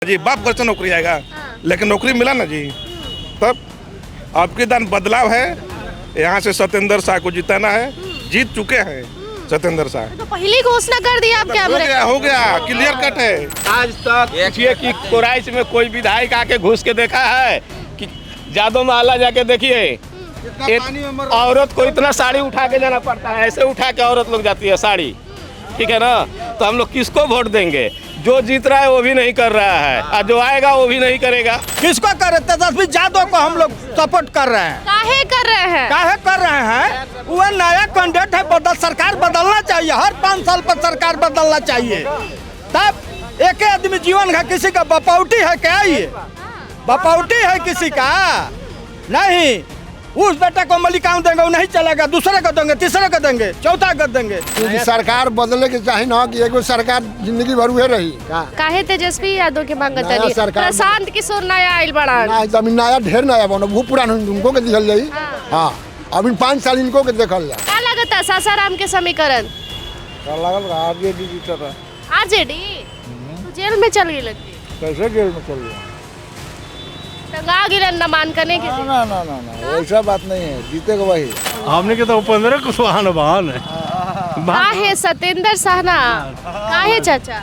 जी बाप घर से नौकरी आएगा, लेकिन नौकरी मिला ना जी। तब आपके दान बदलाव है, यहाँ से सत्येंद्र शाह को जिताना है, जीत चुके हैं सत्येंद्र शाह। तो पहली घोषणा कर दी आप क्या? हो गया क्लियर कट है। आज तक देखिए कि कोराइच में कोई विधायक आके घुस के देखा है कि जादो महला जाके देखिए औरत को इतना साड़ी उठा के जाना पड़ता है, ऐसे उठा के औरत लोग जाती है साड़ी, ठीक है ना। तो हम लोग किसको वोट देंगे? जो जीत रहा है वो भी नहीं कर रहा है और जो आएगा वो भी नहीं करेगा। किसको कर रहे? तेजस्वी यादव को हम लोग सपोर्ट कर रहे हैं। काहे कर रहे हैं? वो नया कैंडिडेट है, सरकार बदलना चाहिए, हर 5 साल पर सरकार बदलना चाहिए। तब एक आदमी जीवन का किसी का बपौटी है क्या? ये बपौटी है किसी का? नहीं, उस बेटा को मलिकान देंगे वो नहीं चलेगा, दूसरे को देंगे, तीसरे को देंगे, चौथा को देंगे। सरकार बदले के चाहे ना कि एगो सरकार जिंदगी भर हुए रही। काहे तेजस्वी यादव के मांगत है? प्रशांत किशोर नया आइल बड़ा ना जमीन नया ढेर नया बनो, वो पुराना उनको के दिखल जाई। हां, अभी 5 साल इनको के देखल जा। क्या लगता है सासाराम के समीकरण? लागल आरजेडी जीतता। आरजेडी तो जेल में चल गई लगती। कैसे जेल में चल गया? टंगा गिरन न मान करने के। ना ऐसा बात नहीं है, जीतेगा वही। हमने के तो उपेंद्र कुशवाहा बहान है। काहे सत्येंद्र शाह ना? काहे चाचा?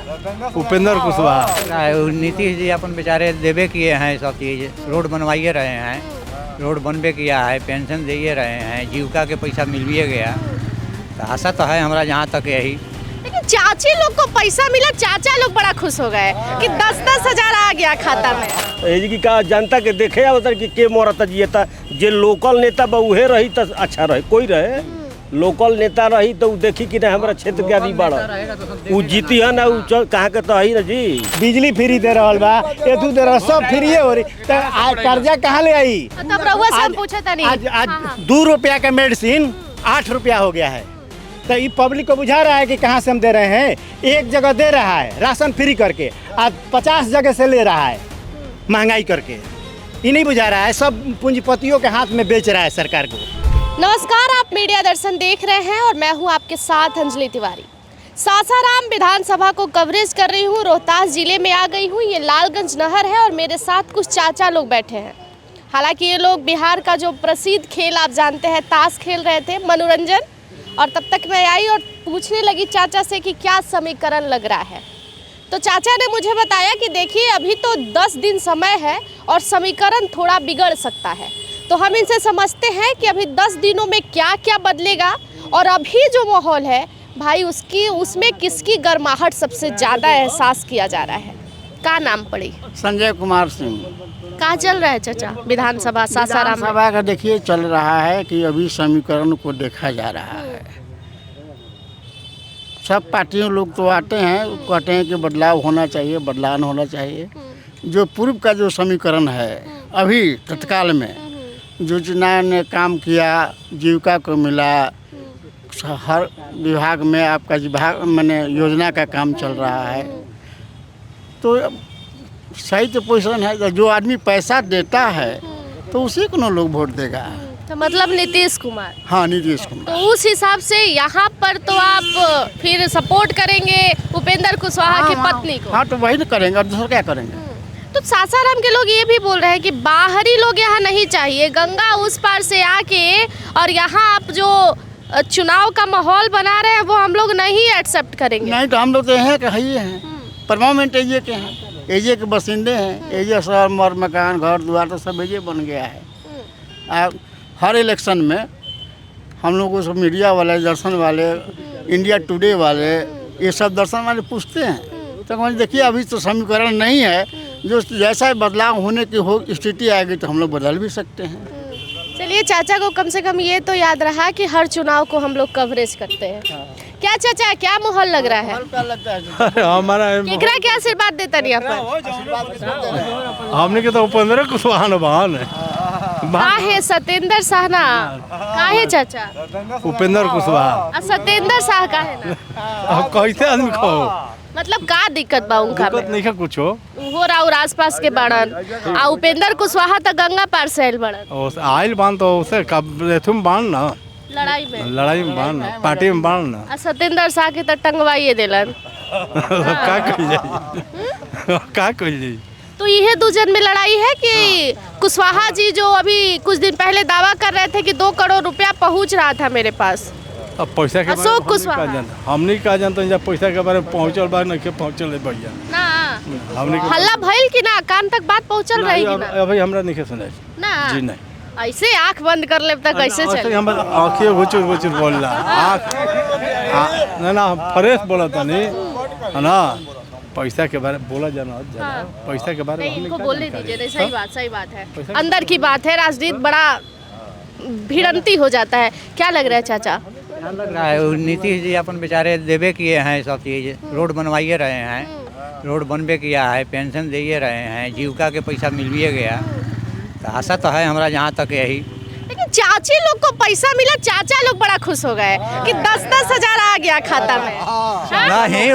उपेंद्र कुशवाहा नीतीश जी अपन बेचारे देवे किए हैं, सब चीज रोड बनवाइए रहे हैं, रोड बनबे किया है, पेंशन दिए रहे हैं, जीविका के पैसा मिल भी गया। तो आशा तो है हमारा यहाँ तक यही। लेकिन चाची लोग को पैसा मिला, चाचा लोग बड़ा खुश हो गए कि 10-10 हजार आ गया खाता में। की का जनता के देखे अवसर कि के मोरता जियता, जे लोकल नेता बा उहे रही तो अच्छा रहे, कोई रहे लोकल नेता रही तो देखी कि ना हमारा क्षेत्र के आदमी बड़ा वो जीती है ना, वो कहाँ के तो है ना जी। बिजली फ्री दे रहा बा, ये तू दे रहा, सब फ्री हो रही। तो कर्जा कहाँ ले आई? तब रउआ से हम पूछा था नहीं। आज 2 रुपया का मेडिसिन 8 रुपया हो गया है। तो ये पब्लिक को बुझा रहा है कि कहाँ से हम दे रहे हैं। एक जगह दे रहा है राशन फ्री करके, आज 50 जगह से ले रहा है महंगाई करके। ये नहीं बुझा रहा है, सब पूंजीपतियों के हाथ में बेच रहा है सरकार को। नमस्कार, आप मीडिया दर्शन देख रहे हैं और मैं हूं आपके साथ अंजलि तिवारी। सासाराम विधानसभा को कवरेज कर रही हूं, रोहतास जिले में आ गई हूं। ये लालगंज नहर है और मेरे साथ कुछ चाचा लोग बैठे हैं। हालांकि ये लोग बिहार का जो प्रसिद्ध खेल आप जानते हैं, ताश खेल रहे थे, मनोरंजन। और तब तक मैं आई और पूछने लगी चाचा से कि क्या समीकरण लग रहा है। तो चाचा ने मुझे बताया कि देखिए अभी तो 10 दिन समय है और समीकरण थोड़ा बिगड़ सकता है। तो हम इनसे समझते हैं कि अभी 10 दिनों में क्या क्या बदलेगा और अभी जो माहौल है भाई उसमें किसकी गर्माहट सबसे ज़्यादा एहसास किया जा रहा है। क्या नाम पड़ी? संजय कुमार सिंह। कहाँ चल रहा है चाचा विधानसभा सासाराम? सभा का देखिए चल रहा है कि अभी समीकरण को देखा जा रहा है। सब पार्टियों लोग तो आते हैं, कहते हैं कि बदलाव होना चाहिए, बदलाव होना चाहिए। जो पूर्व का जो समीकरण है अभी तत्काल में जो चुनाव ने काम किया, जीविका को मिला, हर विभाग में आपका विभाग मैंने योजना का काम चल रहा है, तो सही तो पोजीशन है। जो आदमी पैसा देता है तो उसी को ना लोग वोट देगा। तो मतलब नीतीश कुमार? हाँ, नीतीश कुमार। तो उस हिसाब से यहाँ पर तो आप फिर सपोर्ट करेंगे उपेंद्र कुशवाहा की पत्नी को? हाँ, तो वही ना करेंगे और दूसरा क्या करेंगे। तो सासाराम के लोग ये भी बोल रहे हैं कि बाहरी लोग यहाँ नहीं चाहिए, गंगा उस पार से आके और यहाँ आप जो चुनाव का माहौल बना रहे हैं वो हम लोग नहीं एक्सेप्ट करेंगे। नहीं, तो हम लोग तो यहाँ के ही हैं, परमानेंट एरिया के हैं, एरिया के बसिंदे हैं। एरिया शहर मर मकान घर द्वार तो सब एरिया बन गया है। हर इलेक्शन में हम लोग को सब मीडिया वाले, दर्शन वाले, इंडिया टुडे वाले, ये सब दर्शन वाले पूछते हैं। तो देखिए अभी तो समीकरण नहीं है, जो जैसा बदलाव होने की हो स्थिति आएगी तो हम लोग बदल भी सकते हैं। चलिए, चाचा को कम से कम ये तो याद रहा कि हर चुनाव को हम लोग कवरेज करते हैं। क्या चाचा, क्या माहौल लग रहा है? हमारा केकरा क्या आशीर्वाद देता नहीं पर? हमने के तो उपेंद्र कुशवाहा बहान है। काहे सत्येंद्र शाह ना? काहे चाचा? उपेंद्र कुशवाहा। सत्येंद्र शाह काहे ना? अब कैसे आदमी कहो, मतलब का दिक्कत बा उनका? दिक्कत नहीं है कुछ हो रहा और आसपास के बाड़न आ उपेंद्र कुशवाहा तो गंगा पार से आइल बाड़न। आइल बान तो उसे कब बान ना लड़ाई में बान ना, पार्टी में बान ना। सत्येंद्र शाह के तो टंगवाइए दिलन। का कही जाए, का कही जाए। तो यह दो जन में लड़ाई है कि कुशवाहा जी जो अभी कुछ दिन पहले दावा कर रहे थे कि 2 करोड़ रुपया पहुंच रहा था मेरे पास। अब पैसा के अशोक कुशवाहा हमने का जानते हैं, जब पैसा के बारे में पहुंचल बार नहीं के पहुंचल है भैया ना हमने हल्ला भइल कि ना, कान तक बात पहुंचल रही कि ना? अभी हमरा नहीं सुनाई ना जी नहीं। ऐसे आंख बंद कर ले तक कैसे चले? हम आंखें घुचुर घुचुर बोल रहा आँख ना फ्रेश बोला था नहीं है ना, पैसा के बारे में बोला जाना पैसा के बारे में नहीं, इनको बोलने दीजिए। नहीं, सही बात है, अंदर की बात है। राजनीति बड़ा भिड़ंती हो जाता है। क्या लग रहा है चाचा? क्या लग रहा है, नीतीश जी अपन बेचारे देवे किए हैं सब चीज़, रोड बनवाइए रहे हैं, रोड बनबे किया है, पेंशन दिए रहे हैं, जीविका के पैसा मिलविए गया। तो आशा तो है हमारा जहाँ तक यही। लेकिन चाची लोग को पैसा मिला, चाचा लोग बड़ा खुश हो गए कि 10-10 हजार आ गया खाता में। नहीं,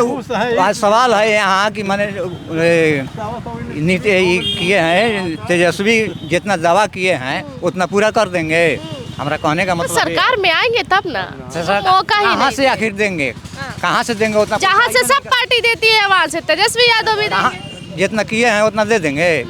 बात सवाल है यहाँ कि मैंने नीति किए हैं, तेजस्वी जितना दावा किए हैं उतना पूरा कर देंगे। हमारा कहने का तो मतलब सरकार में आएंगे तब ना, मौका ही कहाँ नहीं से आखिर देंगे, कहाँ से देंगे उतना? जहाँ से सब पार्टी देती है वहाँ से तेजस्वी यादव भी देंगे। जितना किए हैं उतना दे देंगे,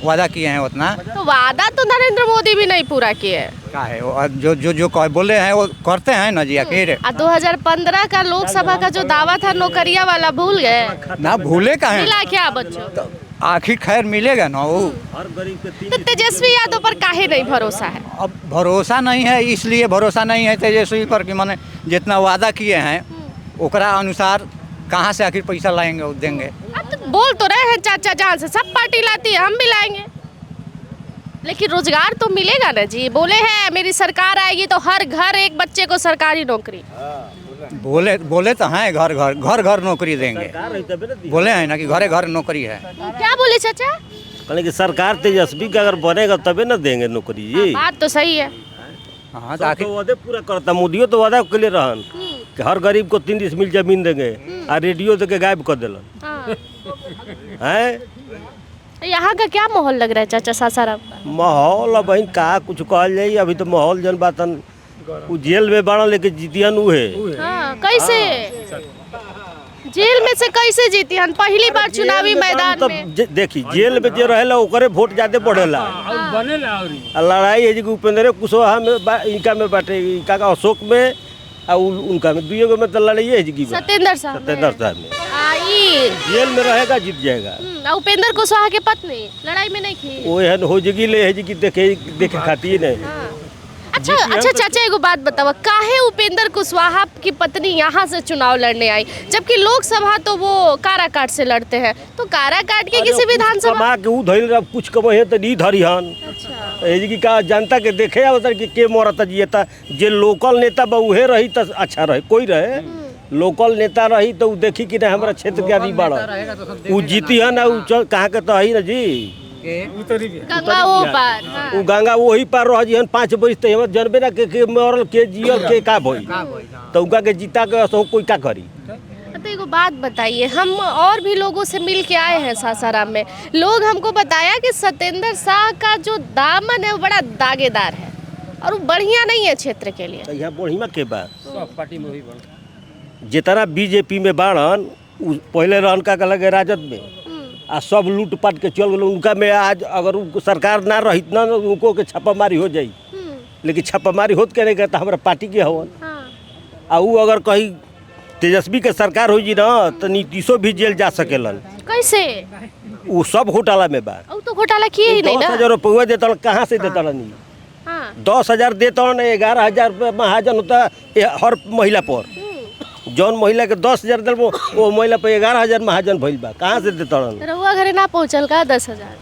वादा किए हैं उतना। तो वादा तो नरेंद्र मोदी भी नहीं पूरा किए। क्या है जो जो जो बोले हैं वो करते हैं ना जी आखिर। 2015 का लोकसभा का जो दावा था नौकरिया वाला भूल गए ना? भूले का है, मिला क्या बच्चों? तो आखिर खैर मिलेगा ना वो। तो तेजस्वी यादव पर काहे नहीं भरोसा है? अब भरोसा नहीं है, इसलिए भरोसा नहीं है तेजस्वी पर कि माने जितना वादा किए हैं ओकरा अनुसार कहाँ से आखिर पैसा लाएंगे वो देंगे। तो बोल तो रहे हैं चाचा, जहाँ से सब पार्टी लाती है हम भी लाएंगे, लेकिन रोजगार तो मिलेगा ना जी। बोले हैं मेरी सरकार आएगी तो हर घर एक बच्चे को सरकारी नौकरी। बोले तो हैं घर घर नौकरी देंगे, बोले हैं ना कि घरे घर नौकरी है। क्या बोले चाचा? कहने की सरकार तेजस्वी का अगर बनेगा तबे ना देंगे नौकरी जी। बात तो सही है। हाँ तो वादे पूरा करता, मोदियो तो वादा के लिए रहन कि हर गरीब को 3 डिसमिल जमीन देंगे और रेडियो दे के गायब कर दिलन है। यहाँ का क्या माहौल लग रहा है चाचा सासाराम का? माहौल अब बहन का कुछ कहल जाई, अभी तो माहौल जन बातन उ जेल में बाड़ा लेके जीतियन उ है। हाँ, कैसे जेल में से कैसे जीतियन? पहली बार चुनावी मैदान में देखी जेल में जो रहेला ओकरे वोट ज्यादा बढ़ेला। लड़ाई है जी उपेंद्र कुशवाहा में इनका में बाटे, इनका का अशोक में और उनका में दुइयों को में तो लड़ाई है जी। सत्येंद्र साहब में जेल में रहेगा जीत जाएगा। उपेंद्र कुशवाहा के पत्नी लड़ाई में नहीं थी, वो है हो जगी ले है जी कि देखे खाती नहीं। अच्छा चाचा एगो बात बताओ, काहे उपेंद्र कुशवाहा की पत्नी यहाँ से चुनाव लड़ने आई जबकि लोकसभा तो वो काराकाट से लड़ते हैं? तो काराकाट के किसी विधानसभा के कुछ कमे तो नी धरिहन जी का जनता के देखे अवसर के मरता जियता। जे लोकल नेता बा उहे रही तो अच्छा रहे, कोई रहे लोकल नेता रही तो देखी कि हमारा क्षेत्र के आदमी बड़ा वो जीती है ना, कहाँ के तो है ना जी गंगा वो पार। हाँ। वो गंगा वही पार रह जी 5 बजे तक हम जनबे ना के मरल के जियल के का भई तो उनका के जीता के असो कोई का करी। तो एगो बात बताइए, हम और भी लोगों से मिल के आए हैं सासाराम में, लोग हमको बताया कि सत्येंद्र शाह का जो दामन है वो बड़ा दागेदार है और वो बढ़िया नहीं है क्षेत्र के लिए। यहाँ बढ़िया के बात जितना बीजेपी में बाड़न पहले रहन का लगे राजद में आ सब लूटपाट के चल गए उनका में। आज अगर उनको सरकार ना रही ना उनको के छापामारी हो जाई, लेकिन छापामारी होत के नहीं कहता हमारा पार्टी के हवन। आ वो अगर कहीं तेजस्वी के सरकार हो जी ना तो नीतीशो भी जेल जा सकेलन। कैसे? वो सब घोटाला में बा। तो घोटाला किए ही नहीं ना। 10,000 रुपया देता कहाँ से देता नहीं? 10,000 देता 11,000 रुपया महाजन होता हर महिला पर। जौन महिला के 10,000 दिल वो महिला पे 11,000 महाजन भइल बा, कहाँ से देता? रहुआ घरे ना पहुँचल का 10,000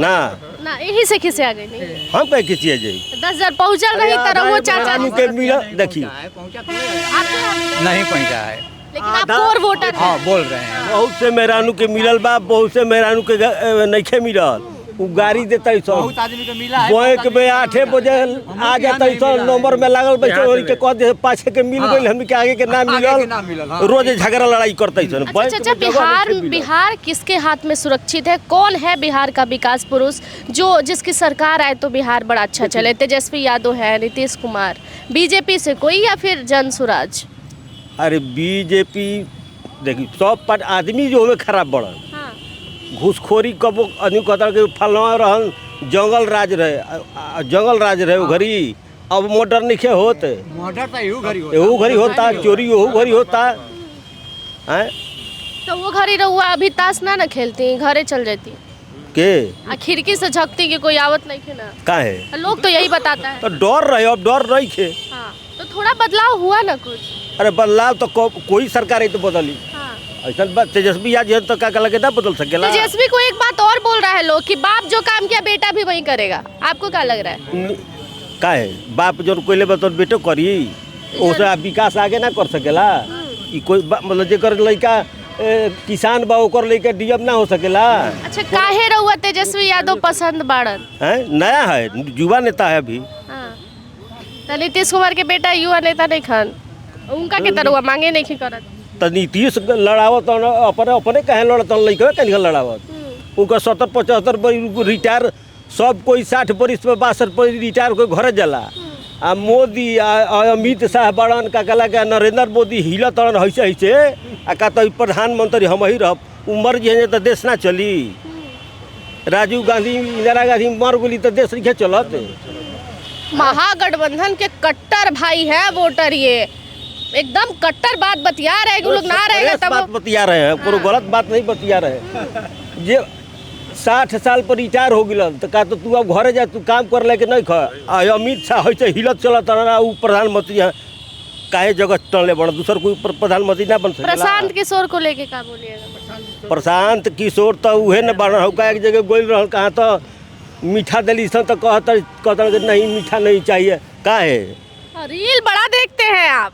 ना यही से खिसे आ गई नहीं हम पे खिंचिए जाई 10,000 पहुँचल रही तरह चाचा के मिला देखिए नहीं पहुँचा है, लेकिन आप कोर वोटर हाँ बोल रहे हैं। बहुत से मेहरानू के मिलल बा, बहुत से मेहरानू के नइखे मिलल। वो गाड़ी देता बहुत आदमी के मिला है। बैंक में 8 बजे आ जाता नंबर में लागल बैठे के कह दे पाछे के मिल गई हम के आगे के ना मिलल। रोज झगड़ा लड़ाई करते सन। अच्छा बिहार किसके हाथ में सुरक्षित है? कौन है बिहार का विकास पुरुष जो जिसकी सरकार आए तो बिहार बड़ा अच्छा चले? तेजस्वी यादव है, नीतीश कुमार, बीजेपी से कोई या फिर जन स्वराज? अरे बीजेपी देखिए सब आदमी जो हमें खराब बढ़ल घूसखोरी कब आदमी कहता कि फलवा रहन जंगल राज रहे वो घरी अब मर्डर नहीं होते मर्डर तो एहू घरी होता चोरी एहू घरी होता हैं तो वो घरी रहुआ अभी ताश ना खेलती घरे चल जाती के खिड़की से झकती कि कोई आवत नहीं खे ना का है लोग तो यही बताता है तो डर रहे अब डर नहीं खे हाँ तो थोड़ा बदलाव हुआ ना कुछ अरे बदलाव तो कोई सरकार है तो बदली हाँ। ऐसा बात तेजस्वी आज तो का लगे ना बदल सकेला तेजस्वी को एक बात और बोल रहा है लोग कि बाप जो काम किया बेटा भी वही करेगा आपको क्या लग रहा है का है बाप जो कोई बतौर बेटो करी उससे विकास आगे ना कर सकेला ई कोई मतलब जेकर लड़का किसान बा ओकर लेके डीएम ना हो सकेला। अच्छा काहे रहुआ तेजस्वी यादव पसंद बाड़न है नया है युवा नेता है अभी हाँ। तो नीतीश कुमार के बेटा युवा नेता नहीं खान उनका के तरह मांगे नहीं करत तो नीतीश लड़ावत अपने कहे लड़त लड़के कहीं लड़ावत उनका 70-75 रिटायर सब कोई 60 बरिस में 62 बरिस रिटायर कोई घर जाला आ मोदी अमित शाह बड़न का कहला के नरेंद्र मोदी हिलत ऐसे आ का तो प्रधानमंत्री हम ही रह उमर जी तो देश ना चली राजीव गांधी इंदिरा गांधी मर गई तो देश नहीं चलत। महागठबंधन के कट्टर भाई है वोटर ये एकदम कट्टर बात बतिया रहे लोग ना रहेगा तब बात बतिया रहे हैं कोई गलत बात नहीं बतिया रहे जे 60 साल पर रिटायर हो गया तो का तो तू अब घरे जा तू काम कर लेके नहीं खा अमित शाह ऐसे हिलत चलत वो प्रधानमंत्री काहे जगह टले बड़ा दूसर कोई प्रधानमंत्री ना बन सके। प्रशांत किशोर को लेके क्या बोलिएगा? प्रशांत किशोर तो उहे न बन का एक जगह गोल रहा कहाँ तो मीठा दिली तो कहता नहीं मीठा नहीं चाहिए का है रील बड़ा देखते हैं आप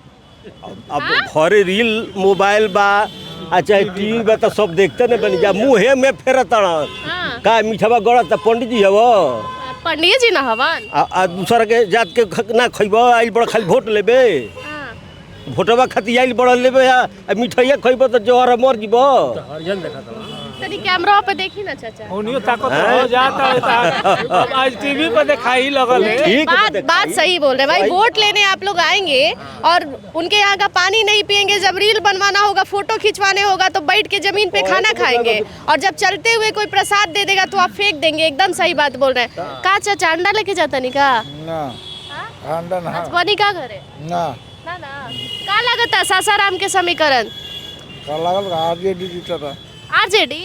अब घरे रील मोबाइल बा अच्छा टीवी बा तो सब देखते न बन जा मुँहे में फेरत का मीठा गड़त पंडित जी है वो पंडित जी ना हवन दूसरा के जात के ना खब आइल बड़ा खाली वोट लेबे भोटवा खातिर आइल बड़ा लेबे मिठाइया खब तो जोहर मर जीब तनी कैमरा पे देखी ना चाचा उन्हीं ताकत हो जाता है आज टीवी पे दिखाई लगल है बात सही बोल रहे भाई। वोट लेने आप लोग आएंगे और उनके यहाँ का पानी नहीं पियेंगे जब रील बनवाना होगा फोटो खिंचवाने होगा तो बैठ के जमीन पे खाना खाएंगे और जब चलते हुए कोई प्रसाद दे देगा तो आप फेंक देंगे। एकदम सही बात बोल रहे हैं। का चाचा अंडा लेके जाता नहीं का अंडा ना बनी का घरे ना ना का लगता सासाराम के समीकरण का लागल आरजेडी जीता आरजेडी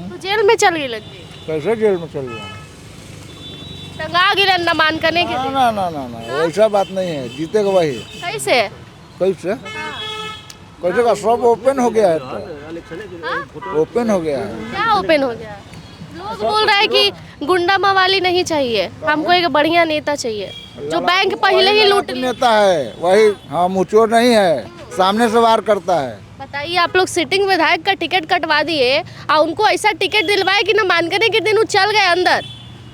तो जेल में चल गई लगती कैसे जेल में चल गया टंगा गिरन न मान करने के लिए। ना ना ना ना वैसा बात नहीं है जीतेगा वही कैसे कैसे कैसे का सब ओपन हो गया है तो ओपन हो गया है क्या ओपन हो गया? लोग बोल रहे हैं कि गुंडा मवाली नहीं चाहिए हमको एक बढ़िया नेता चाहिए जो बैंक पहले ही लूट नेता है वही हाँ मुचोर नहीं है सामने से वार करता है। बताइए आप लोग सिटिंग विधायक का टिकट कटवा दिए और उनको ऐसा टिकट दिलवाए कि न मान करने के दिन वो चल गए अंदर।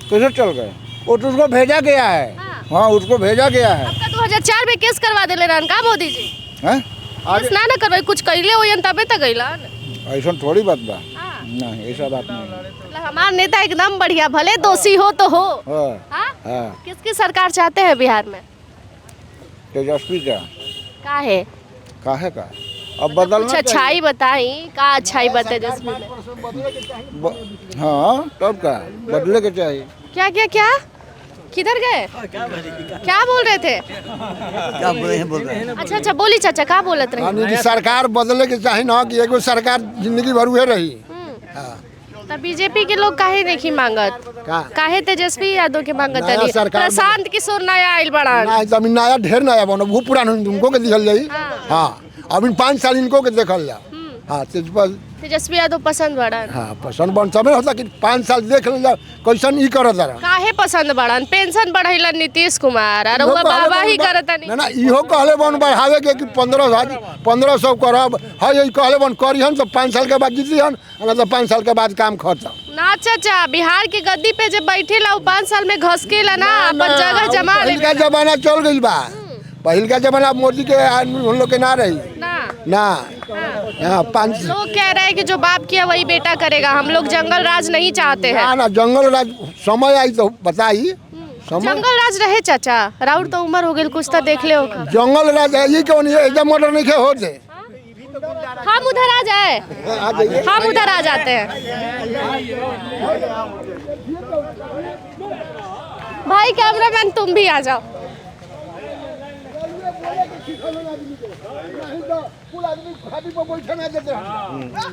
कैसे चल गए? वो तो उसको भेजा गया है। हाँ उसको भेजा गया है। आपका 2004 में केस करवा दे लेना का मोदी जी हैं? केस ना करवाई कुछ कैले हो तबे तक गईला ऐसा थोड़ी बात बा नहीं ऐसा बात नहीं। हमारा नेता एकदम बढ़िया भले दोषी हो तो हो। किसकी सरकार चाहते हैं बिहार में? तेजस्वी का है का अब बदलना अच्छाई बताई का अच्छाई बता तेजस्वी हाँ तब का बदले के चाहिए। क्या क्या क्या किधर गए क्या बोल रहे थे? क्या बोल रहे हैं? अच्छा अच्छा बोली चाचा क्या बोलत रहे? सरकार बदले के चाहिए ना कि एगो सरकार जिंदगी भर हुए रही। तब बीजेपी के लोग काहे नहीं मांगत काहे तेजस्वी यादव के मांगत नहीं? प्रशांत किशोर नया आइल बड़ा नया ढेर नया बनो वो पुराना उनको के दिखल जाई। हाँ अभी 5 साल इनको के देखल जा। हाँ तेजस्वी यादव पसंद बड़ा। हाँ पसंद बन समय होता कि 5 साल देख ले कैसन ई करत रहा काहे पसंद बड़न पेंशन बढ़ैला नीतीश कुमार और वो बाबा ही करत नहीं ना इहो कहले बन बढ़ावे के कि 1500 करब है यही कहले बन करिहन तो 5 साल के बाद जीतिहन ना तो 5 साल के बाद काम खत्म ना। चाचा बिहार की गद्दी पे जब बैठेला 5 साल में घसकेला ना अपन जगह जमा ले। का जमाना चल गई बा पहल का जमाना मोदी के हम लोग के ना रही ना। यहाँ 5 लोग कह रहे हैं कि जो बाप किया वही बेटा करेगा। हम लोग जंगल राज नहीं चाहते हैं। ना जंगल राज समय आई तो बताई जंगल राज रहे चाचा राउर तो उम्र हो गई कुछ तो देख ले हो। जंगल राज ये कौन है एकदम मर्डर नहीं हो दे हम उधर आ जाए, हम उधर आ जाते हैं। भाई कैमरामैन तुम भी आ जाओ।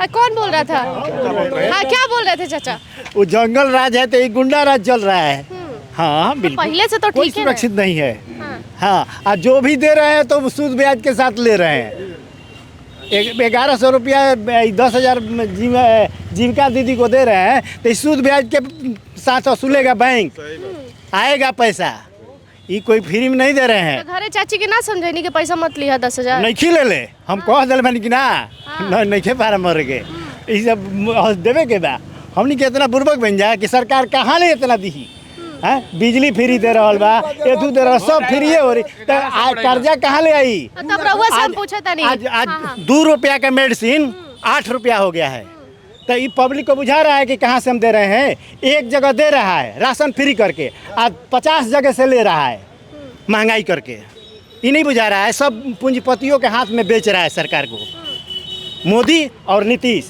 कौन बोल रहा था? हाँ क्या बोल रहे थे चाचा? वो जंगल राज है तो ये गुंडा राज चल रहा है। हाँ बिल्कुल, पहले से तो कोई ठीक है सुरक्षित नहीं है। हाँ और जो भी दे रहे हैं तो सूद ब्याज के साथ ले रहे हैं। 1100 रुपया 10,000 जीविका दीदी को दे रहे हैं तो सूद ब्याज के साथ वसूलेगा बैंक, आएगा पैसा। ये कोई फ्री में नहीं दे रहे हैं। तो घरे चाची के ना समझेनी के पैसा मत लिया 10,000 नहीं खिले ले, हम कह दिल बनी कि ना नहीं खे पारा मर के ये सब देवे के बा। हमनी के इतना बुर्बक बन जाए कि सरकार कहाँ ले इतना दी है। बिजली फ्री दे रहा बा, एथू दे रहा, सब फ्री हो रही, तो कर्जा कहाँ ले आई? तब रउआ से हम पूछा था नहीं। आज 2 रुपया का मेडिसिन 8 रुपया हो गया है। तो ये पब्लिक को बुझा रहा है कि कहाँ से हम दे रहे हैं। एक जगह दे रहा है राशन फ्री करके, आज 50 जगह से ले रहा है महंगाई करके। ये नहीं बुझा रहा है, सब पूंजीपतियों के हाथ में बेच रहा है सरकार को। मोदी और नीतीश,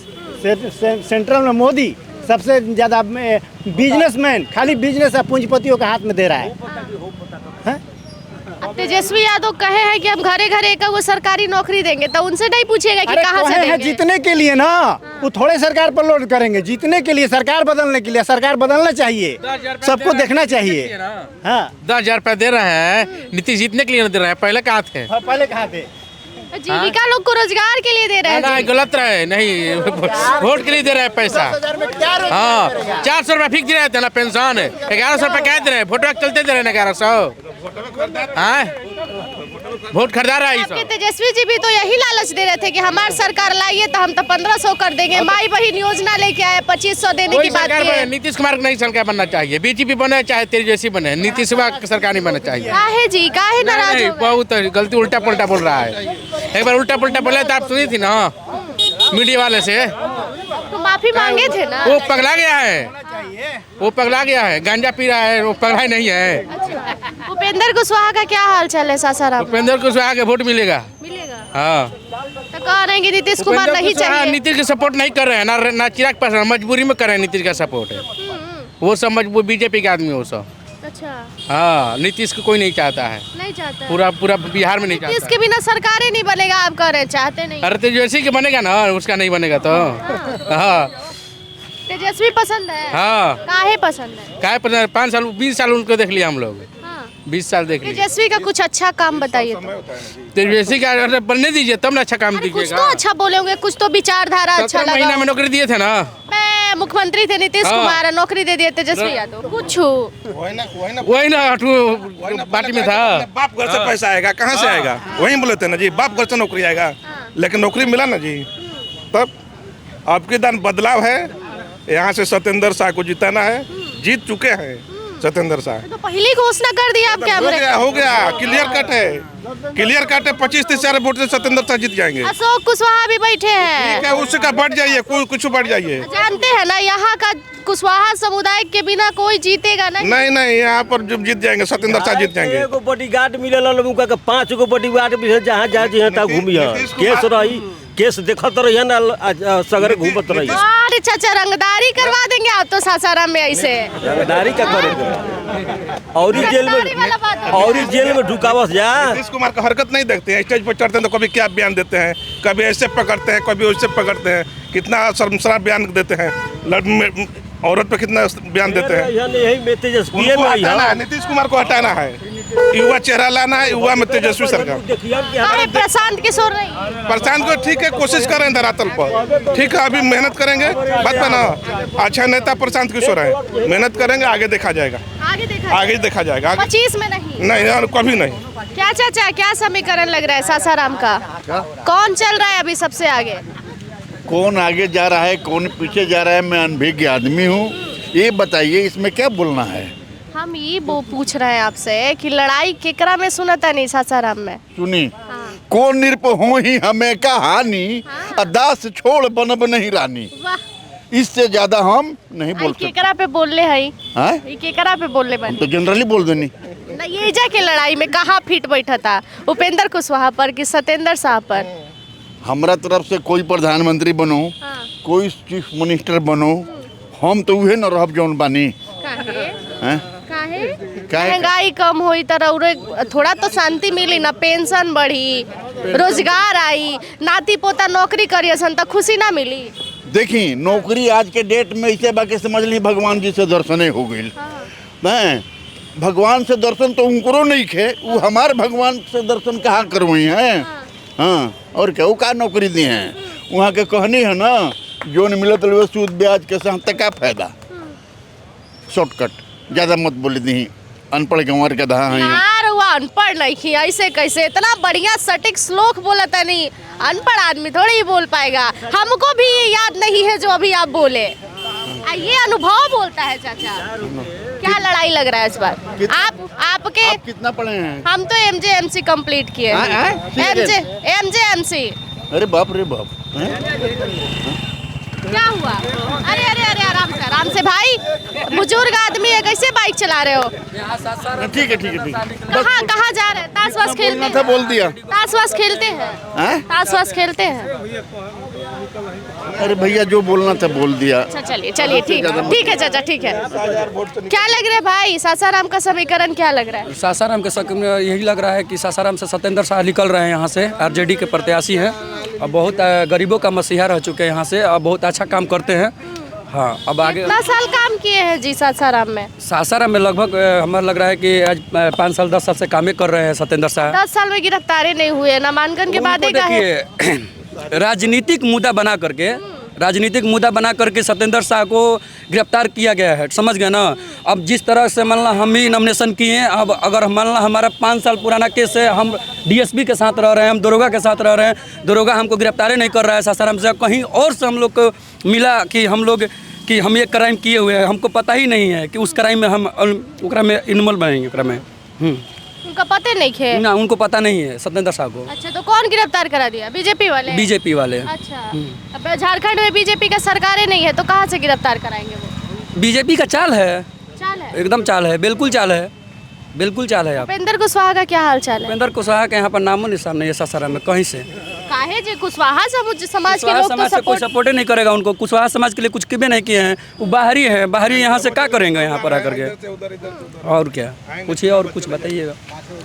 सेंट्रल में मोदी सबसे ज़्यादा बिजनेसमैन, खाली बिजनेस और पूंजीपतियों के हाथ में दे रहा है। तेजस्वी यादव कहे हैं कि हम घरे घरे का वो सरकारी नौकरी देंगे, तो उनसे नहीं पूछिएगा कि कहाँ से देंगे। जीतने के लिए ना, वो थोड़े सरकार पर लोड करेंगे। जीतने के लिए, सरकार बदलने के लिए, सरकार बदलना चाहिए, सबको देखना चाहिए। हाँ 10,000 रुपया दे रहे हैं, नीतीश जीतने के लिए नहीं दे रहे हैं। पहले कहाँ थे? पहले कहाँ थे? जीविका लोग को रोजगार के लिए दे रहे हैं। नहीं गलत रहे, नहीं वोट के लिए दे रहे हैं पैसा। हाँ 400 रुपया फिक्स दे रहे थे ना पेंशन, 1100 रुपया क्या दे रहे हैं? वोट चलते दे रहे हैं 1100। हाँ वोट खरीदा रहा है। आपके तेजस्वी जी भी तो यही लालच दे रहे थे कि हमारी सरकार लाइए तो हम तो 1500 कर देंगे। माई बहन योजना लेके आए, 2500 देने की बात है। नीतीश कुमार को नहीं सरकार बनना चाहिए, बीजेपी बने चाहे तेजस्वी बने, नीतीश कुमार सरकार नहीं बनना चाहिए। काहे जी, काहे नाराज हो गए? बहुत गलती, उल्टा पुल्टा बोल रहा है। एक बार उल्टा पुल्टा बोले तो आप सुनी थी ना मीडिया वाले से, तो माफी मांगे थे ना। वो पगला गया है, वो पगला गया है, गांजा पी रहा है, वो पगला नहीं है। उपेंद्र कुशवाहा का क्या हाल चाल है सासाराम? उपेंद्र कुशवाहा के वोट मिलेगा। हाँ तो कह रहे हैं कि नीतीश कुमार नहीं चाहिए। नीतीश का सपोर्ट नहीं कर रहे हैं ना चिराग पासवान, मजबूरी में कर रहे हैं नीतीश का सपोर्ट है। वो सब मजबूर बीजेपी के आदमी, वो सब। अच्छा हाँ नीतीश को कोई नहीं चाहता है, नहीं चाहता है। पूरा बिहार में नहीं चाहता। इसके बिना सरकार ही नहीं बनेगा, आप कह रहे हैं चाहते नहीं। अरे तेजस्वी के बनेगा ना, उसका नहीं बनेगा तो। हाँ तेजस्वी पसंद है। हाँ काहे पसंद है? काहे पसंद है? 5 साल 20 साल उनको देख लिया हम लोग। 20 साल देख लिया। तेजस्वी का कुछ अच्छा काम बताइए तो। तेजस्वी का बनने दीजिए तब ना अच्छा काम कुछ दीजिएगा। तो अच्छा बोले होंगे, कुछ तो विचारधारा अच्छा लगा। महीना में नौकरी दिए थे ना, मैं मुख्यमंत्री थे नीतीश कुमार, नौकरी दे दिए तेजस्वी यादव। कुछ वही ना पार्टी में था। बाप घर से पैसा आएगा, कहाँ से आएगा? वही बोले थे ना जी, बाप घर से नौकरी आएगा, लेकिन नौकरी मिला ना जी। तब आपके दान बदलाव है, यहाँ से सत्येंद्र शाह को जिताना है। जीत चुके हैं सत्येंद्र शाह। तो पहली घोषणा कर दिया आप कैमरे। हो गया क्लियर कट है, क्लियर कट है। 25-30 वोट से सत्येंद्र शाह जीत जाएंगे। अशोक कुशवाहा भी बैठे हैं। ठीक है, उसका बढ़ जाइए, कुछ बढ़ जाइए। जानते हैं ना यहाँ का कुशवाहा समुदाय के बिना कोई जीतेगा नहीं। नहीं यहाँ पर जब जीत जाएंगे सत्येंद्र शाह जीत जाएंगे। एगो बॉडीगार्ड मिलेला लोगों का, 5 गो बॉडीगार्ड मिले, जहाँ जहाँ तक घूमिया केस रही, केस देखत रही ना, सगरे घूमत रही। अरे चाचा रंगदारी करवा देंगे आप तो सासाराम में ऐसे। रंगदारी क्या करेंगे? और जेल में ढुकावस जा। नीतीश कुमार का हरकत नहीं देखते हैं, स्टेज पर चढ़ते हैं तो कभी क्या बयान देते हैं, कभी ऐसे पकड़ते हैं, कभी वैसे पकड़ते हैं। कितना शर्मसार बयान देते हैं, औरत पे कितना बयान देते हैं। नीतीश कुमार को हटाना है, युवा चेहरा लाना है, युवा में तेजस्वी सरकार। प्रशांत किशोर नहीं, प्रशांत को ठीक है, कोशिश करें धरातल पर, ठीक है, अभी मेहनत करेंगे। बात में ना अच्छा नेता प्रशांत किशोर है, मेहनत करेंगे, आगे देखा जाएगा। आगे देखा जाएगा। 25 में नहीं कभी नहीं। क्या चाचा, क्या समीकरण लग रहा है सासाराम का? कौन चल रहा है अभी सबसे आगे? कौन आगे जा रहा है, कौन पीछे जा रहा है, मैं अनभिज्ञ आदमी हूँ। ये बताइए इसमें क्या बोलना है? हम ये वो पूछ रहे हैं आपसे कि लड़ाई केकरा में सुनता नहीं सासाराम में? सुनी कौन निरप हो ही हमें का हानि, दास छोड़ बनब नहीं रानी। इससे ज्यादा हम नहीं बोल सकते। केकरा पे बोलले हई? केकरा पे बोलले बनी? तो जनरली बोल देनी। ये जा के लड़ाई में कहाँ फिट बैठा था, उपेंद्र कुशवाहा पर कि सत्येंद्र शाह पर? हमरा तरफ से कोई प्रधानमंत्री बनो, कोई चीफ मिनिस्टर बनो, हम तो उहे न रहब जौन बानी। महंगाई कम हुई तो थोड़ा तो शांति मिली ना, पेंशन बढ़ी, रोजगार आई, नाती पोता नौकरी करिए सन तो खुशी ना मिली। देखी नौकरी आज के डेट में ऐसे बाकी समझ ली भगवान जी से दर्शने हो गई। मैं भगवान से दर्शन तो उनको नहीं खे, वो हमारे भगवान से दर्शन कहाँ करवाई हैं। हाँ और क्या वो का नौकरी दी हैं, वहाँ के कहनी है ना जो न मिलत रहे सूद ब्याज के साथ क्या फायदा। शॉर्टकट ज़्यादा मत बोली दी, अनपढ़ गंवार का दहा है यार, वो अनपढ़ नहीं थी, ऐसे कैसे इतना बढ़िया सटीक श्लोक बोला था। नहीं अनपढ़ आदमी थोड़ी ही बोल पाएगा, हमको भी ये याद नहीं है जो अभी आप बोले। ये अनुभव बोलता है चाचा। क्या लड़ाई लग रहा है इस बार? आपके आप कितना पढ़े हैं? हम तो MJ-MC कंप्लीट किए। MJ-MC। अरे बाप रे बाप। क्या हुआ? अरे अरे अरे आराम से भाई, बुजुर्ग आदमी है, कैसे बाइक चला रहे हो? ठीक है ठीक है ठीक है। कहाँ जा रहे हैं? ताश वाश खेलते हैं? बोल दिया। ताश वाश खेलते हैं? ताश वाश खेलते हैं? अरे भैया जो बोलना था बोल दिया। अच्छा चलिए ठीक है चाचा, ठीक है। क्या लग रहा है भाई, सासाराम का समीकरण क्या लग रहा है? सासाराम के समीकरण यही लग रहा है कि सासाराम से सत्येंद्र शाह निकल रहे हैं, यहाँ से RJD के प्रत्याशी हैं और बहुत गरीबों का मसीहा रह चुके हैं यहाँ से और बहुत अच्छा काम करते हैं। हाँ अब आगे कितना साल काम किए हैं जी सासाराम में? सासाराम में लगभग हमें लग रहा है कि आज 5 साल 10 साल से काम कर रहे हैं सत्येंद्र शाह। 10 साल में गिरफ्तारी नहीं हुए, नामांकन के बाद राजनीतिक मुद्दा बना करके सत्येंद्र शाह को गिरफ्तार किया गया है, समझ गए ना। अब जिस तरह से मान ला हम ही नॉमिनेशन किए हैं, अब अगर मान ला हमारा 5 साल पुराना केस है, हम DSP के साथ रह रहे हैं, हम दरोगा के साथ रह रहे हैं, दरोगा हमको गिरफ्तार नहीं कर रहा है सासाराम से, कहीं और से हम लोग को मिला कि हम ये क्राइम किए हुए हैं, हमको पता ही नहीं है कि उस क्राइम में हम उकरा में इन्वॉल्व बनेंगे। उकरा में उनका पता नहीं है ना, उनको पता नहीं है सत्येंद्र शाह को। अच्छा तो कौन गिरफ्तार करा दिया? बीजेपी वाले। अच्छा अब झारखंड में बीजेपी का सरकार नहीं है तो कहाँ से गिरफ्तार कराएंगे वो? बीजेपी का चाल है, एकदम चाल है, बिल्कुल चाल है। उपेंद्र कुशवाहा का क्या हाल चाल है? उपेंद्र कुशवाहा के यहाँ पर नामो निशान नहीं है सासाराम में कहीं से। काहे जे कुशवाहा समाज के लोग तो कोई सपोर्ट नहीं करेगा उनको। कुशवाहा समाज के लिए कुछ किए नहीं किए हैं, वो बाहरी है, बाहरी यहाँ से क्या करेंगे यहाँ पर आकर के? और क्या पूछिए और कुछ बताइएगा।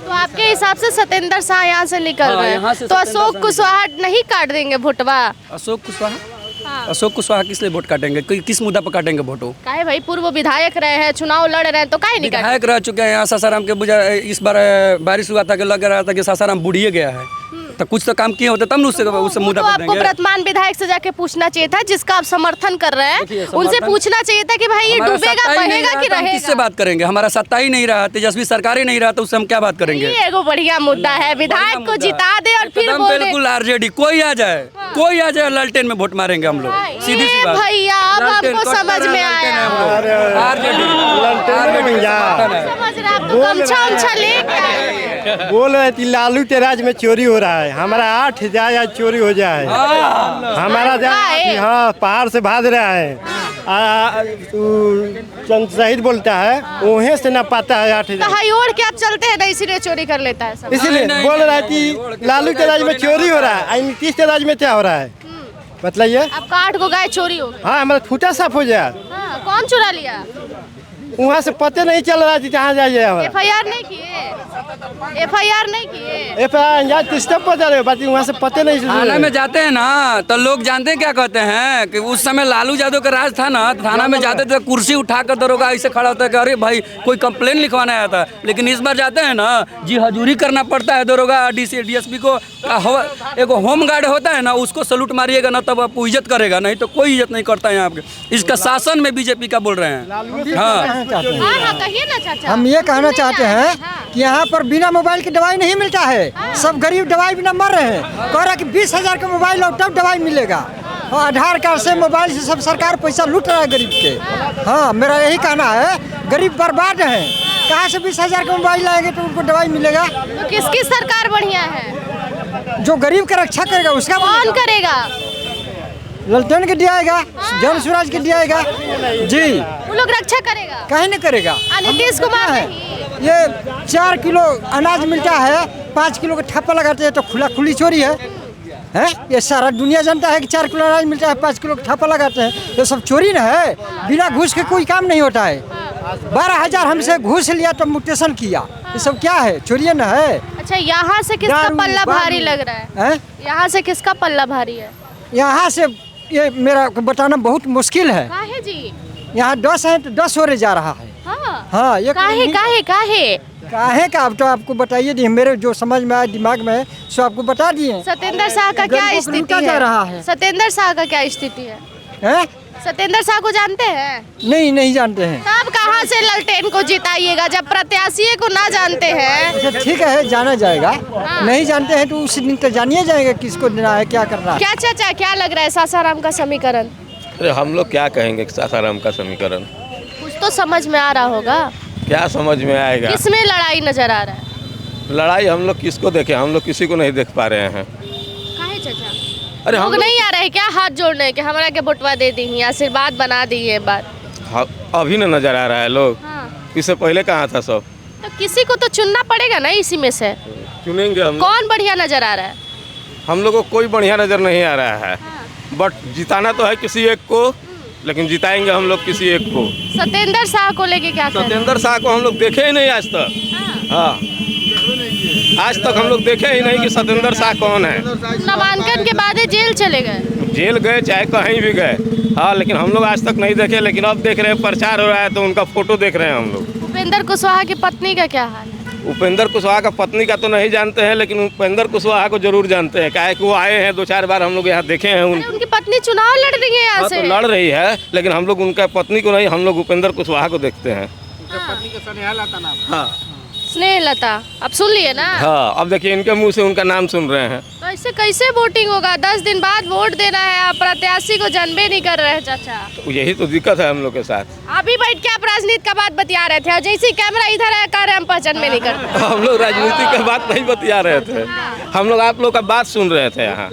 तो आपके हिसाब से सत्येंद्र शाह यहाँ से निकल रहे हैं तो अशोक कुशवाहा नहीं काट देंगे वोटवा? अशोक कुशवाहा किस लिए वोट काटेंगे, किस मुद्दा पर काटेंगे वोट? काहे भाई, पूर्व विधायक रहे हैं, चुनाव लड़ रहे हैं तो काहे नहीं काटेंगे? विधायक रह चुके हैं यहाँ सासाराम के। इस बार बारिश हुआ था कि लग रहा था कि सासाराम बुढ़िए गया है, तो कुछ तो काम किए होते तब न उससे मुद्दा तो आपको वर्तमान विधायक से जाके पूछना चाहिए था, जिसका आप समर्थन कर रहे हैं, उनसे पूछना चाहिए था कि भाई ये डूबेगा बहेगा कि रहेगा? किससे बात करेंगे? हमारा सत्ता ही नहीं रहा, तेजस्वी सरकार ही नहीं रहा, तो उससे हम क्या बात करेंगे? ये एगो बढ़िया मुद्दा है, विधायक को जिता दे और फिर बोल दे। बिल्कुल RJD कोई आ जाए लालटेन में वोट मारेंगे हम लोग, सीधी सी बात। भैया अब हमको समझ में आया, बोल रहे थे लालू के राज में चोरी हो रहा है, हमारा 8,000 आज चोरी हो जाए, हमारा हाँ पहाड़ से भाग रहा है, चंद शहीद बोलता है वहीं से ना पाता है 8,000 के आप चलते हैं ना, इसीलिए चोरी कर लेता है सब। इसीलिए बोल रहा है कि लालू के राज में चोरी हो रहा है, नीतीश के राज में क्या हो रहा है बताइए? आपका 8 गो गाय चोरी हो गई? हाँ हमारा फूटा साफ हो जाए। कौन चुरा लिया? वहाँ से पते नहीं चल रहा थी कहाँ जाइए। FIR नहीं किए? FIR किसका पता रहे बाकी वहाँ से पते नहीं। थाना में जाते हैं ना तो लोग जानते हैं क्या कहते हैं कि उस समय लालू यादव का राज था ना, थाना में जाते थे कुर्सी उठाकर दरोगा ऐसे खड़ा होता है कि अरे भाई कोई कंप्लेन लिखवाना आया था, लेकिन इस बार जाते हैं ना जी हजूरी करना पड़ता है दरोगा DSP को। एक होम गार्ड होता है ना, उसको सलूट मारिएगा ना तब आपको इज्जत करेगा, नहीं तो कोई इज्जत नहीं करता है यहाँ पे। इसका शासन में बीजेपी का बोल रहे हैं। हाँ कहिए ना चाचा। हम ये कहना चाहते हैं कि यहाँ पर बिना मोबाइल की दवाई नहीं मिलता है, सब गरीब दवाई बिना मर रहे हैं। कह रहा कि 20,000 का मोबाइल और तब दवाई मिलेगा, और आधार कार्ड से मोबाइल से सब सरकार पैसा लूट रहा है गरीब के। हाँ मेरा यही कहना है, गरीब बर्बाद है, कहाँ से 20,000 का मोबाइल लाएंगे तो उनको दवाई मिलेगा? तो किसकी सरकार बढ़िया है? जो गरीब का रक्षा करेगा उसका। कौन करेगा? ललटेन के दियाएगा, जन स्वराज के दियाएगा जी, वो लोग रक्षा करेगा, कहीं नहीं करेगा। नीतीश कुमार है ये 4 किलो अनाज मिलता है, 5 किलो का ठप्पा लगाते हैं तो खुली चोरी है। हैं? ये सारा दुनिया जानता है कि 4 किलो अनाज मिलता है, 5 किलो ठप्पा लगाते हैं। ये सब चोरी न है, बिना घूस के कोई काम नहीं होता है। 12,000 हमसे घूस लिया तो म्यूटेशन किया, ये सब क्या है? चोरी न है। अच्छा, यहाँ से किसका पल्ला भारी लग रहा है? यहाँ से किसका पल्ला भारी है? यहाँ से ये मेरा बताना बहुत मुश्किल है। काहे जी? यहाँ 10 है तो 10 हो जा रहा है। हाँ, ये काहे का अब तो आपको बताइए दी, मेरे जो समझ में आया दिमाग में सो आपको बता दिए। सत्येंद्र शाह का क्या स्थिति है? सत्येंद्र शाह का क्या स्थिति है? सत्येंद्र शाह को जानते हैं? नहीं जानते हैं। तब कहाँ से ललटेन को जिताइएगा जब प्रत्याशी को ना जानते हैं? अच्छा ठीक है, जाना जाएगा। नहीं जानते हैं तो उस दिन तो जानिए जाएगा किसको देना है, क्या करना है। क्या चाचा, क्या लग रहा है सासाराम का समीकरण? अरे हम लोग क्या कहेंगे सासाराम का समीकरण? कुछ तो समझ में आ रहा होगा। क्या समझ में आएगा? किसमें लड़ाई नजर आ रहा है? लड़ाई हम लोग किसको देखें? हम लोग किसी को नहीं देख पा रहे हैं। काहे चाचा? अरे लोग नहीं आ रहे क्या हाथ जोड़ने के हमारा के बटवा दे दी, आशीर्वाद बना दी है बात? हाँ, अभी ना नजर आ रहा है लोग। इससे पहले कहाँ था सब? तो किसी को तो चुनना पड़ेगा ना, इसी में से चुनेंगे हम। कौन बढ़िया नजर आ रहा है? हम लोग को कोई बढ़िया नजर नहीं आ रहा है, बट जिताना तो है किसी एक को, लेकिन जिताएंगे हम लोग किसी एक को। सत्येंद्र शाह को लेके क्या? सत्येंद्र शाह को हम लोग देखे ही नहीं आज तक। हाँ, आज तक हम लोग देखे ही नहीं कि सत्येंद्र शाह कौन है। नामांकन के बाद जेल चले गए। जेल गए चाहे कहीं भी गए, हाँ, लेकिन हम लोग आज तक नहीं देखे। लेकिन अब देख रहे हैं, प्रचार हो रहा है तो उनका फोटो देख रहे हैं हम लोग। उपेंद्र कुशवाहा की पत्नी का क्या हाल है? उपेंद्र कुशवाहा का पत्नी का तो नहीं जानते हैं, लेकिन उपेंद्र कुशवाहा को जरूर जानते हैं। क्या है कि वो आए हैं 2-4 बार, हम लोग यहाँ देखे हैं। उनकी पत्नी चुनाव लड़ रही है यहाँ से। तो लड़ रही है, लेकिन हम लोग उनका पत्नी को नहीं, हम लोग उपेंद्र कुशवाहा को देखते हैं। स्नेहलता, अब सुन लिए ना? हाँ, अब देखिए इनके मुंह से उनका नाम सुन रहे हैं। तो ऐसे कैसे वोटिंग होगा? 10 दिन बाद वोट देना है, आप प्रत्याशी को जानबे नहीं कर रहे हैं चाचा। तो यही तो दिक्कत है हम लोग के साथ। अभी बैठ के आप राजनीति का बात बतिया रहे थे और जैसे कैमरा इधर है कह रहे हम पहचान में नहीं करते। हम लोग राजनीति की बात नहीं बतिया रहे थे, हम लोग आप लोग का बात सुन रहे थे। यहाँ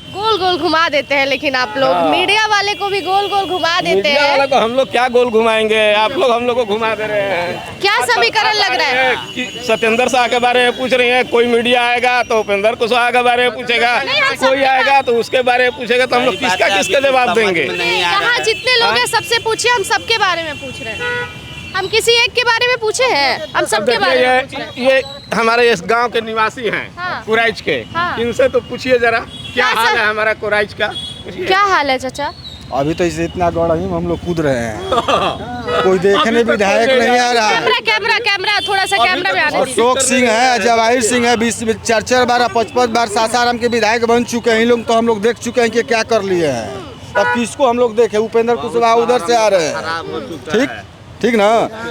गोल गोल घुमा देते हैं, लेकिन आप लोग मीडिया वाले को भी गोल गोल घुमा देते हैं। वाले को हम लोग क्या गोल घुमाएंगे? आप लोग हम लोग को घुमा दे रहे हैं। क्या समीकरण लग रहा है? कि सत्येंद्र शाह के बारे में पूछ रही है, कोई मीडिया आएगा तो उपेंद्र कुशवाहा के बारे में पूछेगा, कोई आएगा तो उसके बारे में पूछेगा, तो हम लोग किसका जवाब देंगे? यहाँ जितने लोग हैं सबसे पूछिए, हम सबके बारे में पूछ रहे हैं। हम किसी एक के बारे में पूछे हैं? हम सबके बारे में पूछ रहे हैं। ये हमारे इस गांव के निवासी हैं, कुराइच के। इनसे तो पूछिए जरा क्या हाल है हमारा कुराइच का। क्या हाल है चाचा? अभी तो इसे इतना गौड़ा ही हम लोग कूद रहे हैं। कोई देखने विधायक नहीं आ रहा है। कैमरा थोड़ा सा कैमरा में आने दीजिए। अशोक सिंह है, जवाहिर सिंह है, 20-4 बार 55 बार सासाराम के विधायक बन चुके हैं। इन लोग तो हम लोग देख चुके हैं कि क्या कर लिए हैं। अब किसको हम लोग देखे? उपेंद्र कुशवाहा उधर से आ रहे हैं, ठीक ना?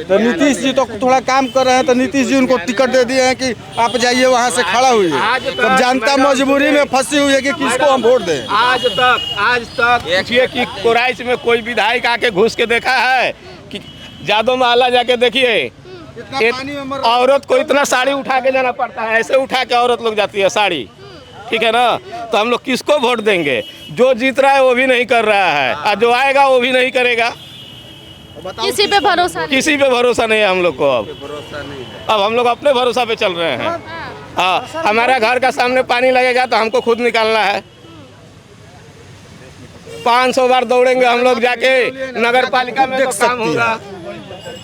तो नीतीश जी तो थोड़ा काम कर रहे हैं, तो नीतीश जी उनको टिकट दे दिए हैं कि आप जाइए वहाँ से खड़ा हुई है। तब जनता मजबूरी में फंसी हुई है कि किसको हम वोट दें। आज तक पूछिए कि कोराइच में कोई विधायक आके घुस के देखा है कि जादो महला जाके देखिए, एक औरत को इतना साड़ी उठा के जाना पड़ता है, ऐसे उठा के औरत लोग जाती है साड़ी, ठीक है ना? तो हम लोग किसको वोट देंगे? जो जीत रहा है वो भी नहीं कर रहा है, और जो आएगा वो भी नहीं करेगा। किसी पे भरोसा नहीं। किसी पे भरोसा नहीं है हम लोग को। अब हम लोग अपने भरोसा पे चल रहे हैं। हाँ, हमारा घर का सामने पानी लगेगा तो हमको खुद निकालना है। 500 बार दौड़ेंगे हम लोग जाके नगर पालिका में, तो काम होगा।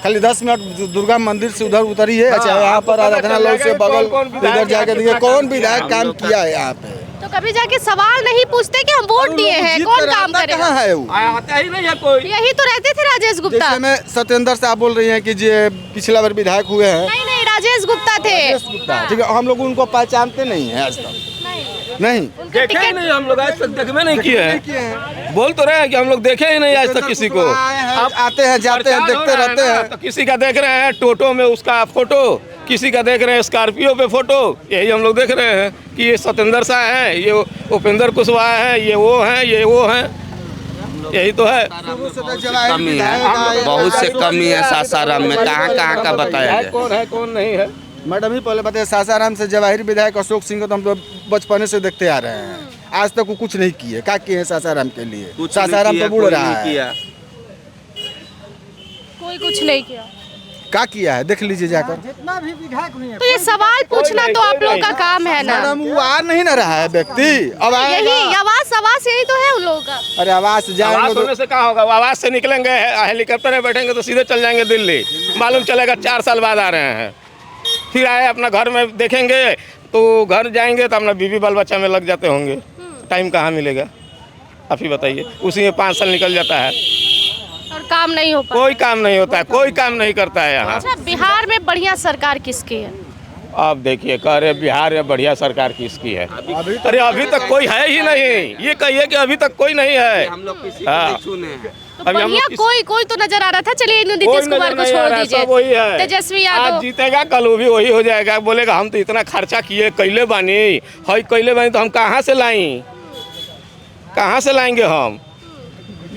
खाली 10 मिनट दुर्गा मंदिर से उधर उतरिए, अच्छा यहाँ पर आराधना लौ से बगल इधर जाके देखिए कौन विधायक काम किया है यहाँ पे। तो कभी जाके सवाल नहीं पूछते कि हम वोट दिए हैं, कौन काम करेगा? कहाँ है वो? आता ही नहीं है कोई। यही तो रहते थे राजेश गुप्ता। जैसे में सत्येंद्र साहब बोल रही हैं कि जी पिछला बार विधायक हुए हैं। नहीं, राजेश गुप्ता थे। ठीक है, हम लोग उनको पहचानते नहीं है आज तक। नहीं देखे ही नहीं हम लोग, आज तक देखने नहीं किए हैं। बोल तो रहे हैं कि हम लोग देखे ही नहीं आज तक किसी को। आप आते हैं जाते हैं देखते रहते हैं। तो किसी का देख रहे हैं टोटो में उसका फोटो, किसी का देख रहे हैं स्कॉर्पियो पे फोटो। यही हम लोग देख रहे हैं कि ये सत्येंद्र शाह हैं, ये उपेंद्र कुशवाहा हैं, ये वो हैं, ये वो हैं। यही तो है। कमी है, बहुत से कमी है सासाराम में। कहाँ का बताया जाए? कौन है कौन नहीं है? मैडम ही पहले बताइए, सासाराम से जवाहिर विधायक अशोक सिंह को तो हम तो बचपने से देखते आ रहे हैं। आज तक वो कुछ नहीं किए। क्या किए हैं सासाराम के लिए? सासाराम तो बुड़ रहा है। कोई कुछ नहीं किया। क्या किया है देख लीजिए जाकर। जितना भी विधायक हुए हैं, तो ये सवाल पूछना तो आप लोगों का काम है ना। मैडम वो आ नहीं ना रहा है व्यक्ति, अब यही आवास यही तो है उन लोगों का। अरे आवास आवाज होने से कहाँ होगा, आवाज से निकलेंगे हेलीकॉप्टर में बैठेंगे तो सीधे चल जाएंगे दिल्ली, मालूम चलेगा 4 साल बाद आ रहे हैं। फिर आए अपना घर में देखेंगे तो घर जाएंगे तो अपना बीवी बाल बच्चा में लग जाते होंगे, टाइम कहाँ मिलेगा आप ही बताइए। उसी में 5 साल निकल जाता है और काम नहीं हो पाता, कोई काम नहीं होता है, कोई काम नहीं करता है यहाँ। अच्छा, बिहार में बढ़िया सरकार किसकी है? आप देखिए कह रहे बिहार में बढ़िया सरकार किसकी है, अरे अभी तक कोई है ही नहीं, ये कहिए कि अभी तक कोई नहीं है। हम लोग किसी हाँ। को नहीं सुने हैं। तो बढ़िया कोई तो नजर आ रहा था। चलिए नीतीश कुमार को छोड़ दीजिए, वही है, तेजस्वी आज यादव जीतेगा कल वो भी वही हो जाएगा। बोलेगा हम तो इतना खर्चा किए कैले बानी हई कैले बानी तो हम कहाँ से लाई, कहाँ से लाएंगे हम।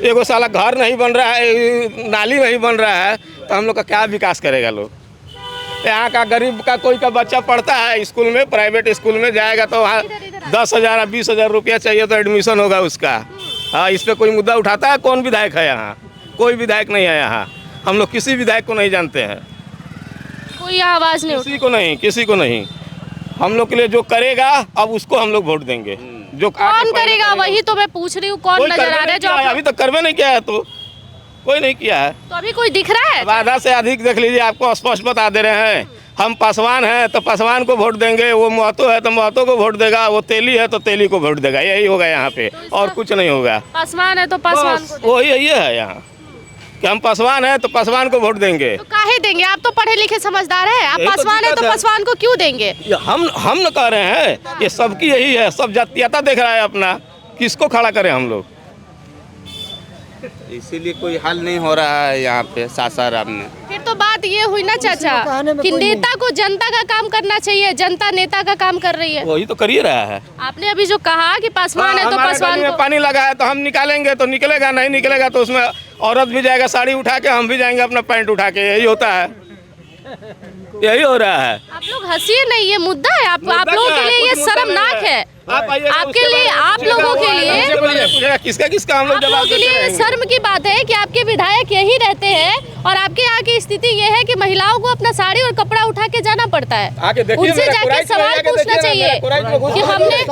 एगो साला घर नहीं बन रहा है, नाली नहीं बन रहा है तो हम लोग का क्या विकास करेगा लोग। यहाँ का गरीब का कोई का बच्चा पढ़ता है स्कूल में, प्राइवेट स्कूल में जाएगा तो वहाँ 10,000 या 20,000 रुपया चाहिए तो एडमिशन होगा उसका। हाँ, इस पर कोई मुद्दा उठाता है? कौन विधायक है यहाँ? कोई विधायक नहीं है यहाँ। हम लोग किसी विधायक को नहीं जानते हैं, कोई यहाँ आवाज नहीं किसी को नहीं, किसी को नहीं। हम लोग के लिए जो करेगा अब उसको हम लोग वोट देंगे। जो कौन करेगा वही तो मैं पूछ रही हूँ, कौन नजर आ रहा है जो अभी तक करवे नहीं किया है, तो कोई नहीं किया है। तो अभी कोई दिख रहा है? आधा से अधिक देख लीजिए, आपको स्पष्ट बता दे रहे हैं। हम पासवान हैं तो पासवान को वोट देंगे, वो महतो है तो महतो को वोट देगा, वो तेली है तो तेली को वोट देगा, यही होगा यहाँ पे, और कुछ नहीं होगा। पासवान है तो पासवान को वही ये है यहाँ कि हम पासवान है तो पासवान को वोट देंगे। तो काहे देंगे? आप तो पढ़े लिखे समझदार हैं, आप पासवान है तो पासवान को क्यों देंगे? हम न कह रहे हैं, ये सबकी यही है, सब जातीयता देख रहा है अपना, किसको खड़ा करें हम लोग। इसीलिए कोई हल नहीं हो रहा है यहाँ पे सासाराम में। फिर तो बात ये हुई ना चाचा कि नेता को जनता का काम करना चाहिए, जनता नेता का काम कर रही है। वही तो कर ही रहा है। आपने अभी जो कहा कि पासवान है तो पासवान को पानी लगा है तो हम निकालेंगे तो निकलेगा, नहीं निकलेगा तो उसमें औरत भी जाएगा साड़ी उठा के, हम भी जाएंगे अपना पैंट उठा के, यही होता है, यही हो रहा है। आप लोग हंसिए नहीं, ये मुद्दा है। आप लोगों के लिए ये शर्मनाक है, आपके लिए, आप लोगों के लिए, किसका हम लोग आप लोगों के लिए शर्म की बात है कि आपके विधायक यही रहते हैं और आपके यहाँ की स्थिति ये है कि महिलाओं को अपना साड़ी और कपड़ा उठा के जाना पड़ता है। उनसे जाके सवाल पूछना चाहिए कि हमने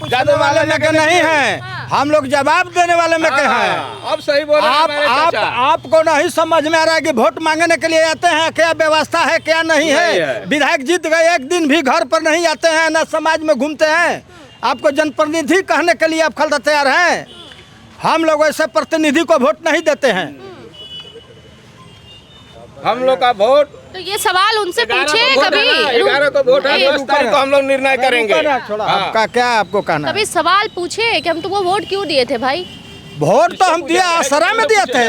जाने वाले में के नहीं है, हम लोग जवाब देने वाले में के हैं। अब सही बोल आपको नहीं समझ में आ रहा है कि वोट मांगने के लिए आते हैं, क्या व्यवस्था है क्या नहीं है। विधायक जीत गए, एक दिन भी घर पर नहीं आते हैं, न समाज में घूमते हैं। आपको जनप्रतिनिधि कहने के लिए आप खलता तैयार हैं। हम लोग ऐसे प्रतिनिधि को वोट नहीं देते हैं। हम लोग का वोट तो ये सवाल उनसे पूछे कभी। 11 को वोट है, 10 तारीख को हम लोग निर्णय करेंगे। आपका क्या आपको कहना? कभी सवाल पूछे कि हम तुमको वोट क्यों दिए थे भाई? वोट तो हम दिया आसरा में दिए थे।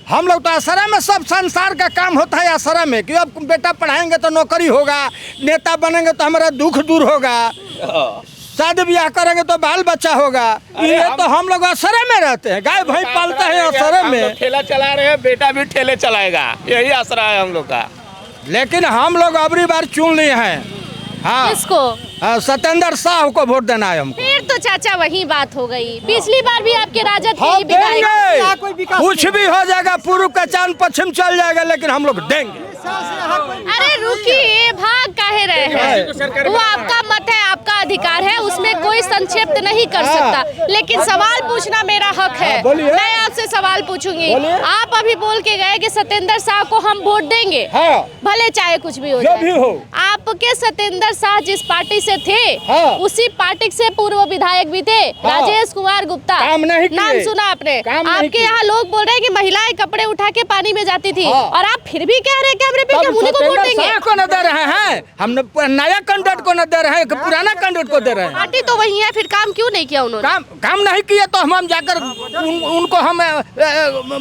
हम लोग तो आसरा में, सब संसार का काम होता है आसरा में कि अब बेटा पढ़ाएंगे तो नौकरी होगा, नेता बनेंगे तो हमारा दुख दूर होगा, शादी ब्याह करेंगे तो बाल बच्चा होगा। ये तो हम लोग असरे में रहते हैं, गाय भैंस पालते हैं असरे में। ठेला चला रहे हैं, बेटा भी ठेले चलाएगा, यही आसरा है हम लोग का। लेकिन हम लोग अबरी बार चुन लिए हैं। हाँ, किसको? सत्येंद्र साहू को वोट देना है हमको। फिर तो चाचा वही बात हो गई, पिछली बार भी आपके राजद के हम ही विधायक। देंगे, कुछ भी हो जाएगा, पूर्व का चांद पश्चिम चल जाएगा, लेकिन हम लोग देंगे। अरे रुकिए, भाग काहे रहे हैं? वो आपका मत है, आपका अधिकार है, उसमें कोई संक्षिप्त नहीं कर सकता। लेकिन सवाल पूछना मेरा हक है, मैं आपसे सवाल पूछूंगी। आप अभी बोल के गए कि सत्येंद्र शाह को हम वोट देंगे, भले चाहे कुछ भी हो जाए। आपके सत्येंद्र शाह जिस पार्टी से थे, उसी पार्टी से पूर्व विधायक भी थे, राजेश कुमार गुप्ता, नाम सुना आपने? आपके यहाँ लोग बोल रहे हैं कि महिलाएं कपड़े उठा के पानी में जाती थी, और आप फिर भी कह रहे हैं कैमरे पे कि हम उन्हीं को वोट देंगे। को न दे रहे हैं, हम नया कैंडिडेट को न दे रहे हैं, पुराना कैंडिडेट को दे रहे हैं। पार्टी तो वही है, फिर काम क्यों नहीं किया उन्होंने? काम नहीं किया तो हम जाकर उनको हम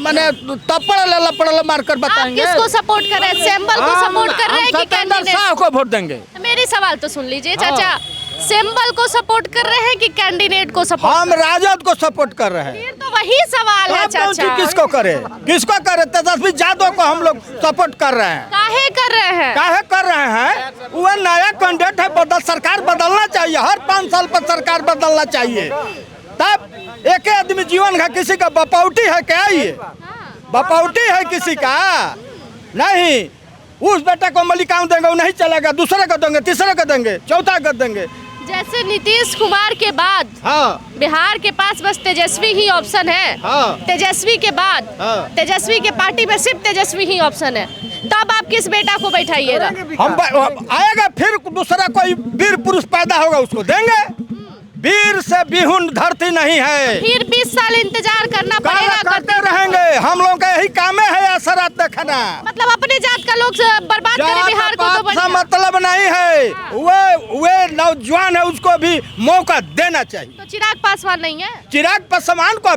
माने तपड़ लपड़ मार कर बताएंगे। आप किसको सपोर्ट कर रहे हैं? सिंबल को सपोर्ट कर रहे हैं कि कैंडिडेट? शाह को वोट देंगे। मेरी सवाल तो सुन लीजिए चाचा, सिंबल को सपोर्ट कर रहे हैं कि कैंडिडेट को सपोर्ट? हम राजद को सपोर्ट कर रहे हैं। फिर तो वही सवाल है चाचा, किसको करे, किसको करे? तेजस्वी यादव को हम लोग सपोर्ट कर रहे हैं। काहे कर रहे हैं? काहे कर रहे हैं? वो नया कैंडिडेट है, सरकार बदलना चाहिए, हर 5 साल पर सरकार बदलना चाहिए। तब एक आदमी जीवन का, किसी का बपौटी है क्या? ये बपौटी है किसी का? नहीं, उस बेटा को मलिकाओं देंगे, वो नहीं चलेगा, दूसरे को देंगे, तीसरे को देंगे, चौथा को देंगे। जैसे नीतीश कुमार के बाद बिहार के पास बस तेजस्वी ही ऑप्शन है। तेजस्वी के बाद तेजस्वी के पार्टी में सिर्फ तेजस्वी ही ऑप्शन है, तब आप किस बेटा को बैठाइएगा? हम आएगा फिर दूसरा कोई वीर पुरुष पैदा होगा, उसको देंगे। वीर से बिहुन धरती नहीं है। फिर 20 साल इंतजार करना पड़ेगा। करते रहेंगे, हम लोगों का यही काम है असरात देखना। मतलब अपने जात का लोग बर्बाद करे बिहार को तो मतलब नहीं है। वे नौजवान है, उसको भी मौका देना चाहिए। तो चिराग पासवान नहीं है? चिराग पासवान को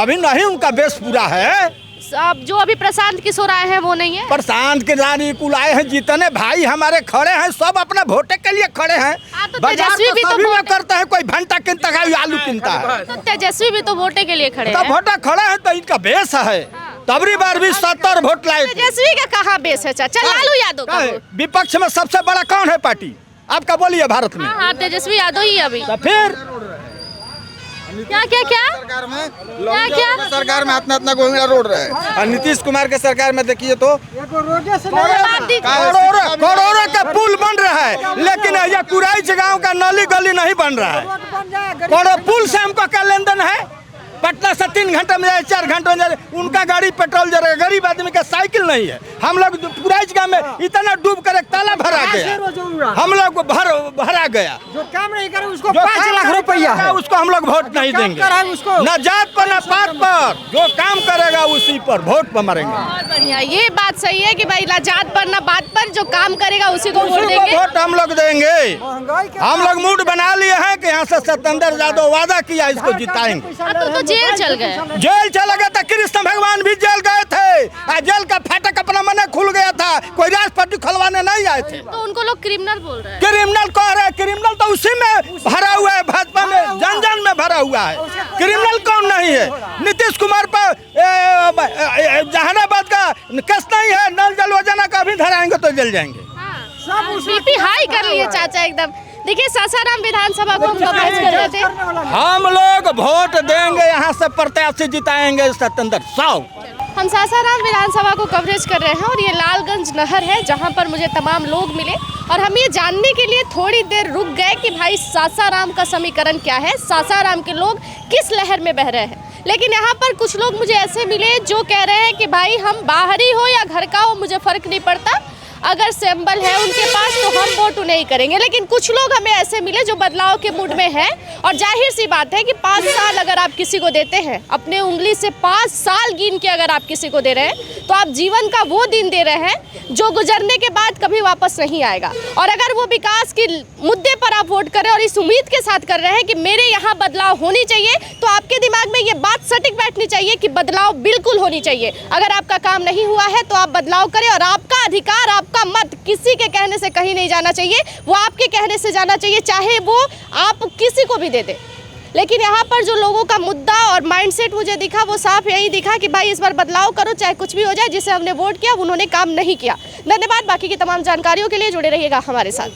अभी नहीं, उनका बेस पूरा है। अब जो अभी प्रशांत किशोर आए हैं वो नहीं है? प्रशांत के रानी कुल आए हैं, जितने भाई हमारे खड़े हैं सब अपना वोटे के लिए खड़े हैं। तो तेजस्वी भी तो वोट करता है, कोई भंटा किनता है, आलू किनता है। तो तेजस्वी भी तो वोटे के लिए खड़े हैं। वोटा खड़ा है तो इनका बेस है। तबरी बार भी 70 वोट लाए। तेजस्वी का कहाँ बेस है चाचा? लालू यादव का। विपक्ष में सबसे बड़ा कौन है पार्टी आपका, बोलिए भारत में? हाँ, तेजस्वी यादव ही अभी। तो फिर क्या सरकार में सरकार में इतना गोविंदा रोड रहे और नीतीश कुमार के सरकार में देखिए तो करोड़ों का पुल बन रहा है, लेकिन यह कुराइच गांव का नली गली नहीं बन रहा है। करोड़ पुल से हमको क्या लेन देन है? पटना से 3 घंटे में जाए, 4 घंटे में जाए, उनका गाड़ी पेट्रोल जरेगा, गरीब आदमी का साइकिल नहीं है। हम लोग कुराइच गांव में इतना डूब कर एक ताला भरा गया, हम लोग भरा गया। जो काम नहीं करे उसको 5 लाख रुपया है, उसको हम लोग वोट नहीं देंगे। न जात पर न पात पर, जो काम करेगा उसी पर वोट पर मरेंगे। बहुत बढ़िया, ये बात सही है कि भाई न जात पर न बात पर, जो काम करेगा उसी को वोट देंगे। वोट हम लोग देंगे। हम लोग मूड बना लिए हैं कि यहाँ से सत्येंद्र यादव वादा किया इसको जिताएंगे। जेल चल गए, जेल चला गया था। कृष्ण भगवान भी जेल गए थे, जेल का फाटक अपना मन खुल गया था, कोई राष्ट्रपति खुलवाने नहीं आए थे। तो उनको लोग क्रिमिनल बोल रहे हैं। क्रिमिनल कह रहे हैं, क्रिमिनल तो उसी में भरा हुआ है, भाजपा में जन जन में भरा हुआ है। क्रिमिनल कौन नहीं है? नीतीश कुमार पर जहानाबाद का केस नहीं है, नल जल योजना का भी धराएंगे तो जल जाएंगे। सब बीपी हाई कर लिए चाचा एकदम। देखिए सासाराम विधानसभा को हम कवरेज कर रहे थे। हम लोग वोट देंगे, यहाँ से प्रत्याशी जिताएंगे सत्येंद्र साहु। हम सासाराम विधानसभा को कवरेज कर रहे हैं और ये लालगंज नहर है जहाँ पर मुझे तमाम लोग मिले और हम ये जानने के लिए थोड़ी देर रुक गए कि भाई सासाराम का समीकरण क्या है, सासाराम के लोग किस लहर में बह रहे हैं। लेकिन यहाँ पर कुछ लोग मुझे ऐसे मिले जो कह रहे हैं कि भाई हम बाहरी हो या घर का हो मुझे फ़र्क नहीं पड़ता, अगर सिंबल है उनके पास तो हम वोट नहीं करेंगे। लेकिन कुछ लोग हमें ऐसे मिले जो बदलाव के मूड में हैं और जाहिर सी बात है कि 5 साल अगर आप किसी को देते हैं, अपने उंगली से 5 साल गिन के अगर आप किसी को दे रहे हैं तो आप जीवन का वो दिन दे रहे हैं जो गुजरने के बाद कभी वापस नहीं आएगा। और अगर वो विकास के मुद्दे पर आप वोट करें और इस उम्मीद के साथ कर रहे हैं कि मेरे यहाँ बदलाव होनी चाहिए, तो आपके दिमाग में ये बात सटीक बैठनी चाहिए कि बदलाव बिल्कुल होनी चाहिए। अगर आपका काम नहीं हुआ है तो आप बदलाव करें और आपका अधिकार, आपका मत किसी के कहने से कहीं नहीं जाना चाहिए, वो आपके कहने से जाना चाहिए, चाहे वो आप किसी को भी दे दे। लेकिन यहाँ पर जो लोगों का मुद्दा और माइंडसेट मुझे दिखा वो साफ यही दिखा कि भाई इस बार बदलाव करो, चाहे कुछ भी हो जाए। जिसे हमने वोट किया उन्होंने काम नहीं किया। धन्यवाद। बाकी की तमाम जानकारियों के लिए जुड़े रहिएगा हमारे साथ।